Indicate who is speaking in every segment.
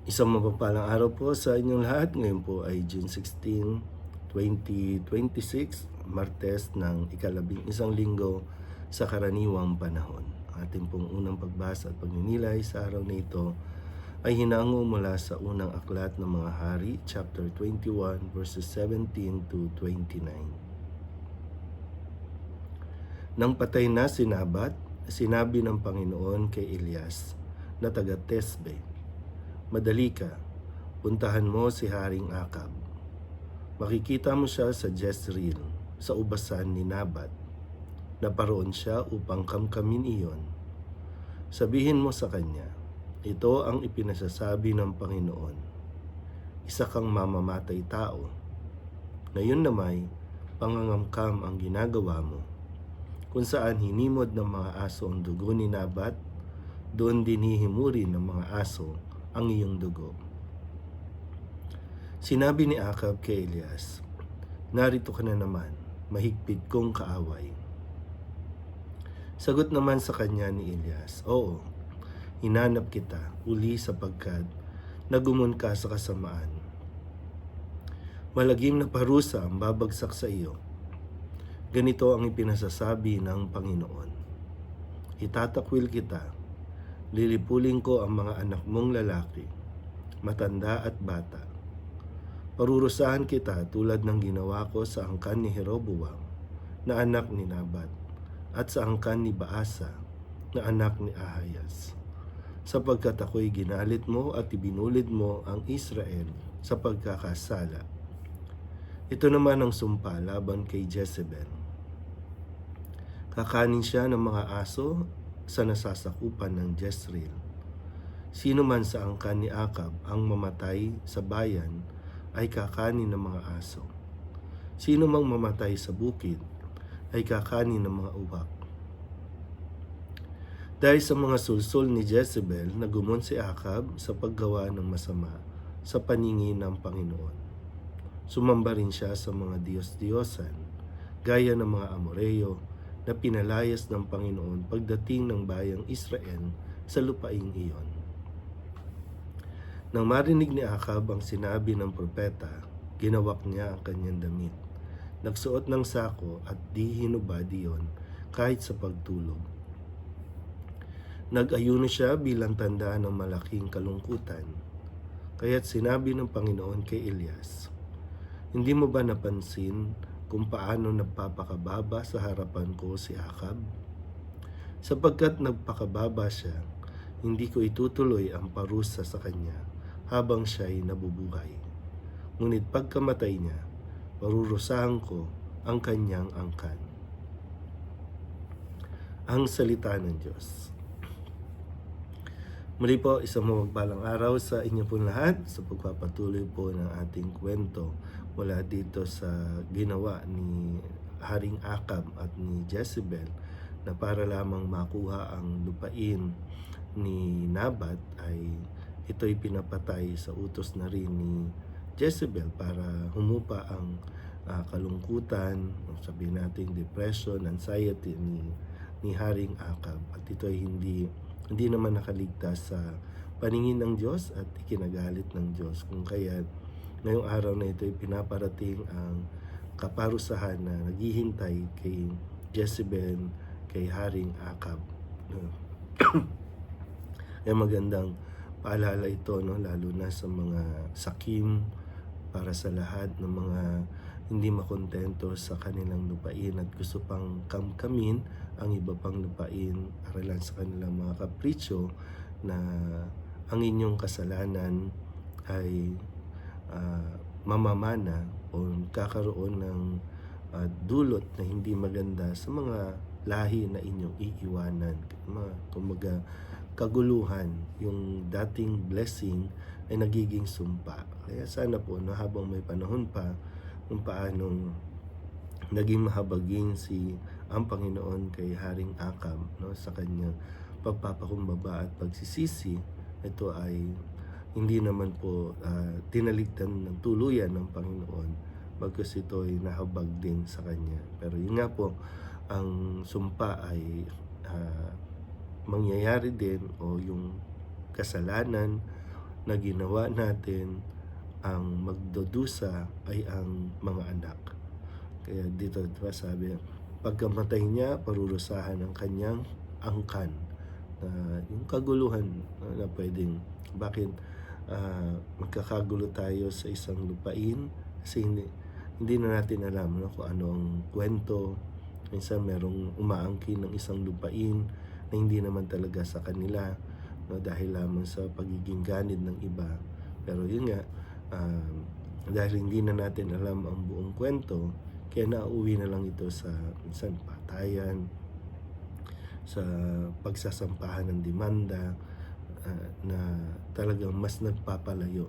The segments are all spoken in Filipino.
Speaker 1: Isang mapagpalang araw po sa inyong lahat. Ngayon po ay June 16, 2026, Martes ng ika-11 linggo sa karaniwang panahon. Ating pong unang pagbasa at pagninilay sa araw na ito ay hinango mula sa unang aklat ng mga hari, chapter 21, verses 17 to 29. Nang patay na si Nabat, sinabi ng Panginoon kay Elias na taga Tesbe, "Madali ka, puntahan mo si Haring Akab. Makikita mo siya sa Jezreel, sa ubasan ni Nabat. Naparoon siya upang kamkamin iyon. Sabihin mo sa kanya, ito ang ipinasasabi ng Panginoon. Isa kang mamamatay tao. Ngayon namay, pangangamkam ang ginagawa mo. Kung saan hinimod ng mga aso ang dugo ni Nabat, doon din hihimurin ng mga aso ang iyong dugo." Sinabi ni Akab kay Elias, "Narito ka na naman, mahigpit kong kaaway." Sagot naman sa kanya ni Elias, "Oo, hinanap kita uli sapagkat nagumon ka sa kasamaan. Malagim na parusa ang babagsak sa iyo. Ganito ang ipinasasabi ng Panginoon. Itatakwil kita, lilipulin ko ang mga anak mong lalaki, matanda at bata. Parurusahan kita tulad ng ginawa ko sa angkan ni Jeroboam na anak ni Nabat at sa angkan ni Baasa na anak ni Ahayas. Sapagkat ako'y ginalit mo at ibinulid mo ang Israel sa pagkakasala. Ito naman ang sumpa laban kay Jezebel. Kakanin siya ng mga aso sa nasasakupan ng Jezreel. Sino man sa angkan ni Akab ang mamatay sa bayan ay kakanin ng mga aso. Sino mang mamatay sa bukid ay kakanin ng mga uwak. Dahil sa mga sulsol ni Jezebel, nagumon si Akab sa paggawa ng masama sa paningin ng Panginoon. Sumamba rin siya sa mga Diyos-Diyosan, gaya ng mga Amoreyo na pinalayas ng Panginoon pagdating ng bayang Israel sa lupaing iyon. Nang marinig ni Akab ang sinabi ng propeta, ginawak niya ang kanyang damit. Nagsuot ng sako at di hinubad iyon kahit sa pagtulog. Nag-ayuno siya bilang tanda ng malaking kalungkutan. Kaya't sinabi ng Panginoon kay Elias, "Hindi mo ba napansin kung paano nagpapakababa sa harapan ko si Akab? Sapagkat nagpakababa siya, hindi ko itutuloy ang parusa sa kanya habang siya'y nabubuhay. Ngunit pagkamatay niya, parurusahan ko ang kanyang angkan." Ang salita ng Diyos. Muli po, isang mapagpalang araw sa inyo po lahat sa pagpapatuloy po ng ating kwento mula dito sa ginawa ni Haring Akab at ni Jezebel na para lamang makuha ang lupain ni Nabat ay ito'y pinapatay sa utos na rin ni Jezebel para humupa ang kalungkutan, sabihin natin depression, anxiety ni Haring Akab. At ito'y hindi naman nakaligtas sa paningin ng Diyos at ikinagalit ng Diyos. Kung kaya ngayong araw na ito'y pinaparating ang kaparusahan na naghihintay kay Jezebel, kay Haring Akab. Ay magandang paalala ito, no? Lalo na sa mga sakim, para sa lahat ng mga hindi makontento sa kanilang lupain at gusto pang kamkamin ang iba pang lupain aralan sa kanilang mga kapritsyo, na ang inyong kasalanan ay mamamana o kakaroon ng dulot na hindi maganda sa mga lahi na inyong iiwanan. Kumaga, kaguluhan, yung dating blessing ay nagiging sumpa. Kaya sana po na habang may panahon pa kung paanong naging mahabagin ang Panginoon kay Haring Akab, no, sa kanyang pagpapakumbaba at pagsisisi, ito ay hindi naman po tinaligtan ng tuluyan ng Panginoon, bagkus ito ay nahabag din sa kanya. Pero yun nga po, ang sumpa ay mangyayari din, o yung kasalanan na ginawa natin, ang magdudusa ay ang mga anak. Kaya dito diba sabi, pagkamatay niya, parurusahan ang kanyang angkan. Yung kaguluhan na pwedeng, bakit magkakagulo tayo sa isang lupain? Kasi hindi na natin alam, no, kung ano ang kwento. Minsan merong umaangkin ng isang lupain na hindi naman talaga sa kanila, no, dahil lamang sa pagiging ganid ng iba. Pero yun nga, dahil hindi na natin alam ang buong kwento, kaya nauwi na lang ito sa minsan patayan, sa pagsasampahan ng demanda, na talagang mas nagpapalayo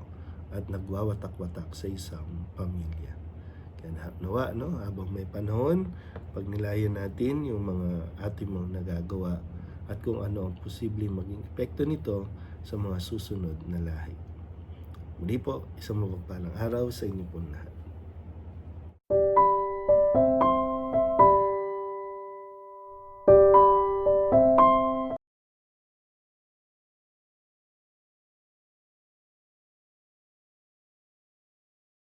Speaker 1: at nagwawatak-watak sa isang pamilya. Kaya nawa, no, habang may panahon, pag nilayan natin yung mga ating mga nagagawa at kung ano ang posibleng maging epekto nito sa mga susunod na lahi. Muli po, isang mapagpalang araw sa inyo po lahat.